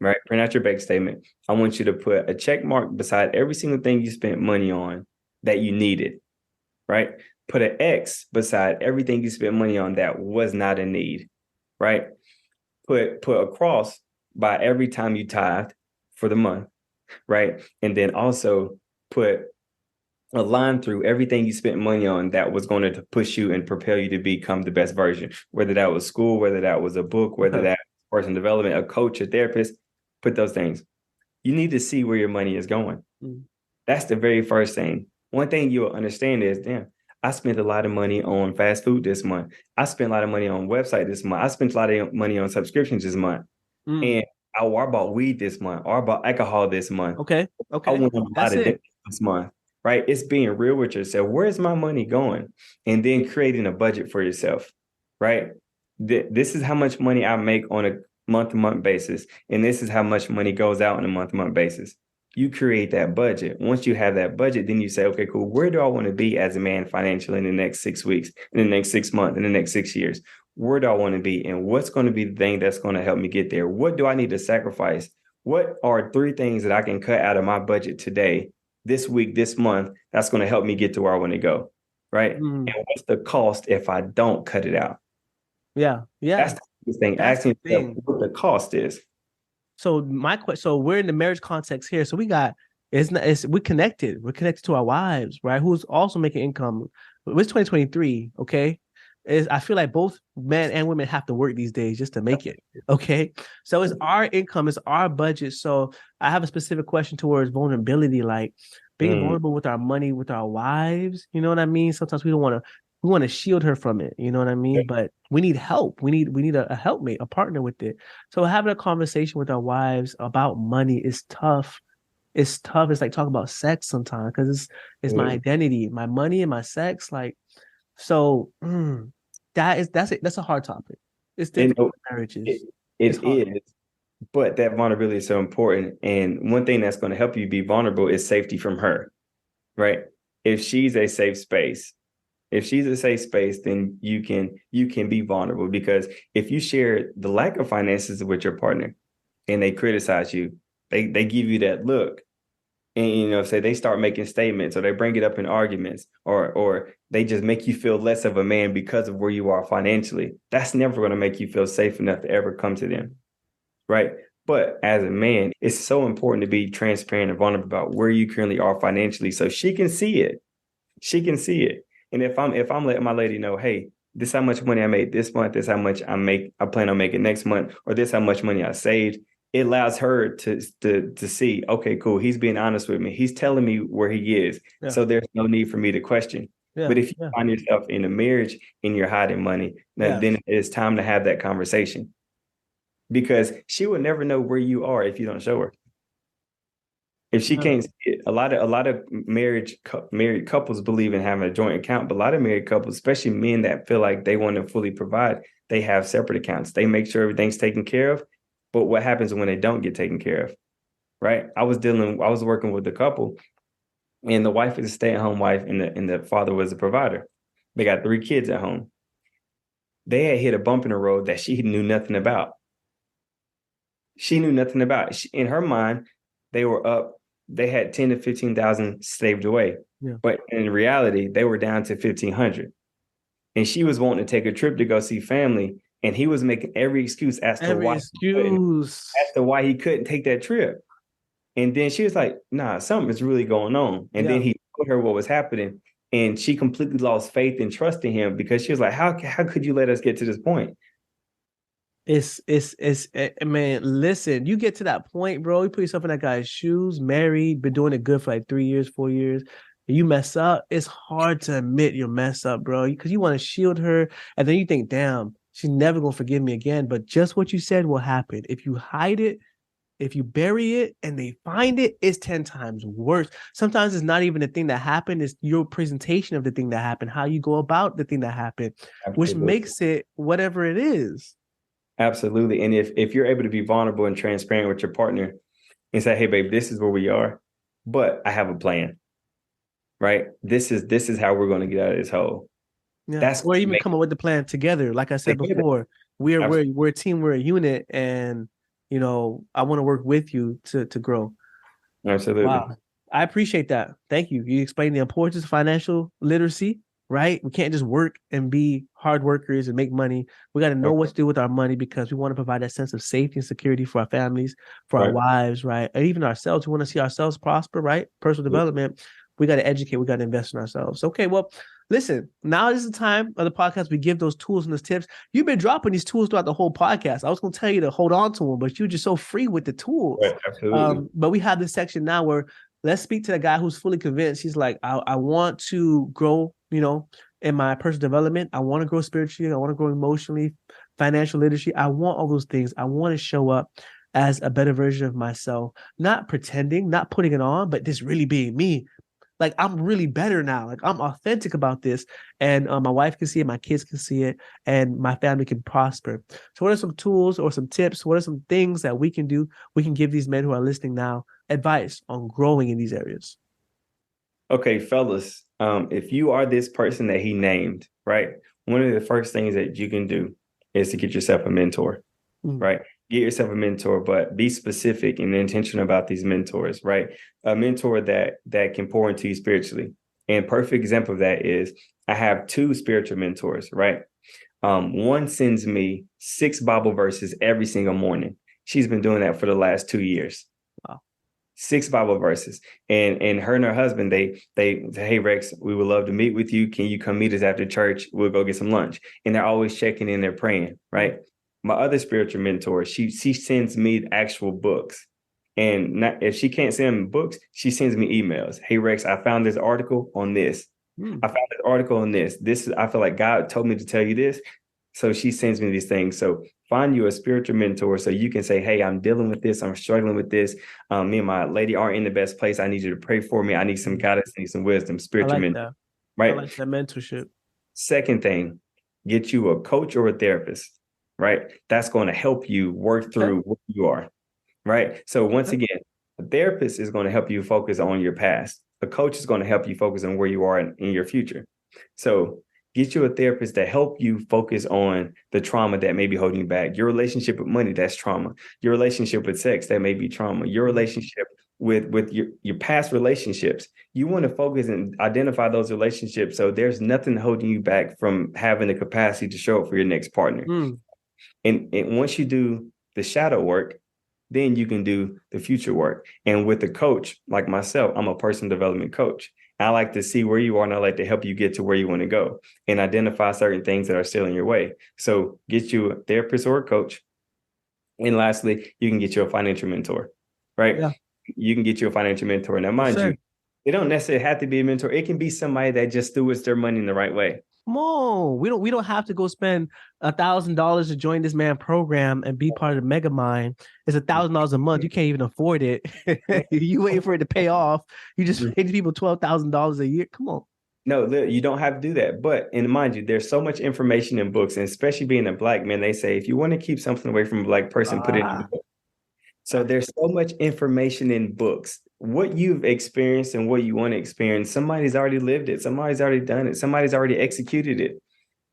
right? Print out your bank statement. I want you to put a check mark beside every single thing you spent money on that you needed, right? Put an X beside everything you spent money on that was not a need, right? Put a cross by every time you tithed for the month, right? And then also put a line through everything you spent money on that was going to push you and propel you to become the best version, whether that was school, whether that was a book, whether that was personal development, a coach, a therapist. Put those things. You need to see where your money is going. That's the very first thing. One thing you'll understand is, damn, I spent a lot of money on fast food this month. I spent a lot of money on website this month. I spent a lot of money on subscriptions this month. And I bought weed this month, or I bought alcohol this month. Okay. I went on a lot of dates this month, right? It's being real with yourself. Where's my money going? And then creating a budget for yourself, right? This is how much money I make on a month-to-month basis. And this is how much money goes out on a month-to-month basis. You create that budget. Once you have that budget, then you say, okay, cool. Where do I want to be as a man financially in the next 6 weeks, in the next 6 months, in the next 6 years? Where do I want to be? And what's going to be the thing that's going to help me get there? What do I need to sacrifice? What are 3 things that I can cut out of my budget today, this week, this month, that's going to help me get to where I want to go? Right. And what's the cost if I don't cut it out? Yeah. That's the thing. Asking what the cost is. So my question, so we're in the marriage context here. So we're connected. We're connected to our wives, right? Who's also making income. It's 2023, okay? I feel like both men and women have to work these days just to make it, okay? So it's our income, it's our budget. So I have a specific question towards vulnerability, like being vulnerable with our money, with our wives. You know what I mean? Sometimes we want to shield her from it. You know what I mean? But we need help. We need a helpmate, a partner with it. So having a conversation with our wives about money is tough. It's tough. It's like talking about sex sometimes because it's my identity, my money and my sex. Like, so that's a hard topic. It's difficult in marriages. It is, but that vulnerability is so important. And one thing that's going to help you be vulnerable is safety from her, right? If she's a safe space, then you can be vulnerable, because if you share the lack of finances with your partner and they criticize you, they give you that look, and say they start making statements or they bring it up in arguments or they just make you feel less of a man because of where you are financially. That's never going to make you feel safe enough to ever come to them, right? But as a man, it's so important to be transparent and vulnerable about where you currently are financially so she can see it. And if I'm letting my lady know, hey, this is how much money I made this month, this is how much I plan on making next month, or this is how much money I saved, it allows her to see, okay, cool, he's being honest with me. He's telling me where he is. Yeah. So there's no need for me to question. Yeah. But if you find yourself in a marriage and you're hiding money, then it's time to have that conversation, because she would never know where you are if you don't show her. If she can't see it, a lot of married couples believe in having a joint account, but a lot of married couples, especially men that feel like they want to fully provide, they have separate accounts. They make sure everything's taken care of. But what happens when they don't get taken care of, right? I was working with a couple, and the wife is a stay-at-home wife, and the father was a provider. They got 3 kids at home. They had hit a bump in the road that she knew nothing about. In her mind, they were up. They had 10 to 15,000 saved away, but in reality, they were down to 1,500. And she was wanting to take a trip to go see family. And he was making every excuse as to why he couldn't take that trip. And then she was like, nah, something's really going on. And then he told her what was happening. And she completely lost faith and trust in him because she was like, how could you let us get to this point? Man, listen, you get to that point, bro. You put yourself in that guy's shoes, married, been doing it good for like 3 years, 4 years. And you mess up. It's hard to admit you mess up, bro, because you want to shield her. And then you think, damn, she's never going to forgive me again. But just what you said will happen. If you hide it, if you bury it and they find it, it's 10 times worse. Sometimes it's not even the thing that happened. It's your presentation of the thing that happened, how you go about the thing that happened, which makes it whatever it is. Absolutely. And if you're able to be vulnerable and transparent with your partner and say, hey, babe, this is where we are, but I have a plan, right? This is how we're going to get out of this hole. Yeah. Or even come up with the plan together. Like I said before, we're a team, we're a unit, and you know, I want to work with you to grow. Absolutely. Wow. I appreciate that. Thank you. You explained the importance of financial literacy, right? We can't just work and be hard workers and make money. We got to know what to do with our money because we want to provide that sense of safety and security for our families, for our wives, right? And even ourselves. We want to see ourselves prosper, right? Personal development. We got to educate. We got to invest in ourselves. Okay, well, listen, now is the time of the podcast we give those tools and those tips. You've been dropping these tools throughout the whole podcast. I was going to tell you to hold on to them, but you're just so free with the tools. Right, absolutely. But we have this section now where let's speak to the guy who's fully convinced. He's like, I want to grow, you know, in my personal development. I want to grow spiritually. I want to grow emotionally, financial literacy. I want all those things. I want to show up as a better version of myself, not pretending, not putting it on, but just really being me. Like, I'm really better now. Like, I'm authentic about this. And my wife can see it, my kids can see it, and my family can prosper. So what are some tools or some tips? What are some things that we can do? We can give these men who are listening now advice on growing in these areas. Okay, fellas, if you are this person that he named, right, one of the first things that you can do is to get yourself a mentor, right? Get yourself a mentor, but be specific and intentional about these mentors, right? A mentor that can pour into you spiritually. And perfect example of that is I have 2 spiritual mentors, right? One sends me 6 Bible verses every single morning. She's been doing that for the last 2 years. Wow. 6 Bible verses. And her and her husband, they say, hey, Rex, we would love to meet with you. Can you come meet us after church? We'll go get some lunch. And they're always checking in, they're praying, right? My other spiritual mentor, she sends me actual books. And if she can't send me books, she sends me emails. Hey, Rex, I found this article on this. I found this article on this. I feel like God told me to tell you this. So she sends me these things. So find you a spiritual mentor so you can say, hey, I'm dealing with this. I'm struggling with this. Me and my lady aren't in the best place. I need you to pray for me. I need some guidance. I need some wisdom. Spiritual mentor. Right? I like that mentorship. Second thing, get you a coach or a therapist. Right? That's going to help you work through what you are. Right? So once again, a therapist is going to help you focus on your past. A coach is going to help you focus on where you are in your future. So get you a therapist to help you focus on the trauma that may be holding you back. Your relationship with money, that's trauma. Your relationship with sex, that may be trauma. Your relationship with your past relationships. You want to focus and identify those relationships so there's nothing holding you back from having the capacity to show up for your next partner. And once you do the shadow work, then you can do the future work. And with a coach like myself, I'm a personal development coach. I like to see where you are, and I like to help you get to where you want to go and identify certain things that are still in your way. So get you a therapist or a coach. And lastly, you can get you a financial mentor, right? Yeah. You can get you a financial mentor. Now, mind you, they don't necessarily have to be a mentor. It can be somebody that just stewards their money in the right way. Come on, we don't have to go spend $1,000 to join this man program and be part of the mega mind. It's $1,000 a month. You can't even afford it. You waiting for it to pay off. You just pay people $12,000 a year. Come on. No, you don't have to do that. But, and mind you, there's so much information in books, and especially being a Black man, they say if you want to keep something away from a Black person, put it in the book. So there's so much information in books. What you've experienced and what you want to experience, somebody's already lived it. Somebody's already done it. Somebody's already executed it,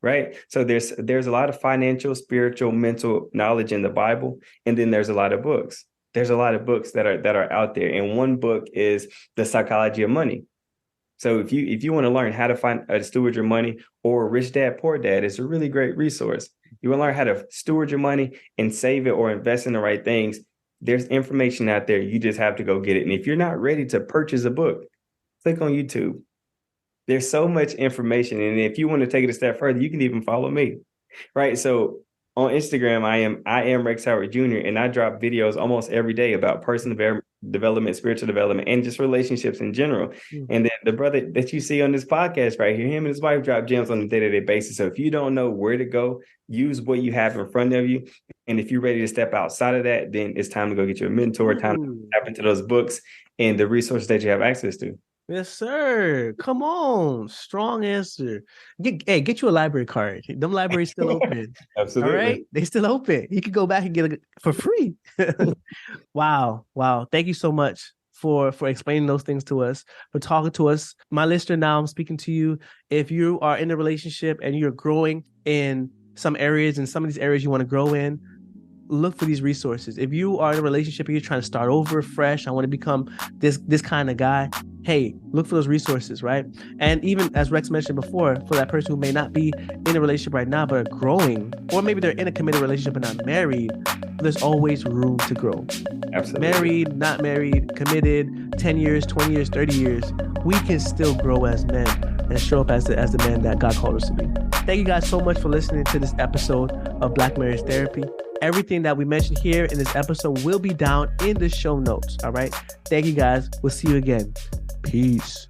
right? So there's a lot of financial, spiritual, mental knowledge in the Bible, and then there's a lot of books. There's a lot of books that are out there, and one book is The Psychology of Money. So if you want to learn how to steward your money, or Rich Dad Poor Dad is a really great resource. You want to learn how to steward your money and save it or invest in the right things. There's information out there. You just have to go get it. And if you're not ready to purchase a book, click on YouTube. There's so much information. And if you want to take it a step further, you can even follow me. Right. So on Instagram, I am Rex Howard Jr. and I drop videos almost every day about personal development, spiritual development, and just relationships in general. And then the brother that you see on this podcast right here, him and his wife drop gems on a day-to-day basis. So if you don't know where to go, use what you have in front of you. And if you're ready to step outside of that, then it's time to go get you a mentor, time to tap into those books and the resources that you have access to. Yes, sir. Come on. Strong answer. Get you a library card. Them libraries still open. Absolutely. All right. They still open. You can go back and get it for free. Wow. Thank you so much for explaining those things to us, for talking to us. My listener, now I'm speaking to you. If you are in a relationship and you're growing in some areas, and some of these areas you want to grow in, look for these resources. If you are in a relationship and you're trying to start over fresh, I want to become this kind of guy. Hey, look for those resources, right? And even as Rex mentioned before, for that person who may not be in a relationship right now, but are growing, or maybe they're in a committed relationship but not married, there's always room to grow. Absolutely. Married, not married, committed, 10 years, 20 years, 30 years, we can still grow as men and show up as the man that God called us to be. Thank you guys so much for listening to this episode of Black Marriage Therapy. Everything that we mentioned here in this episode will be down in the show notes. All right. Thank you guys. We'll see you again. Peace.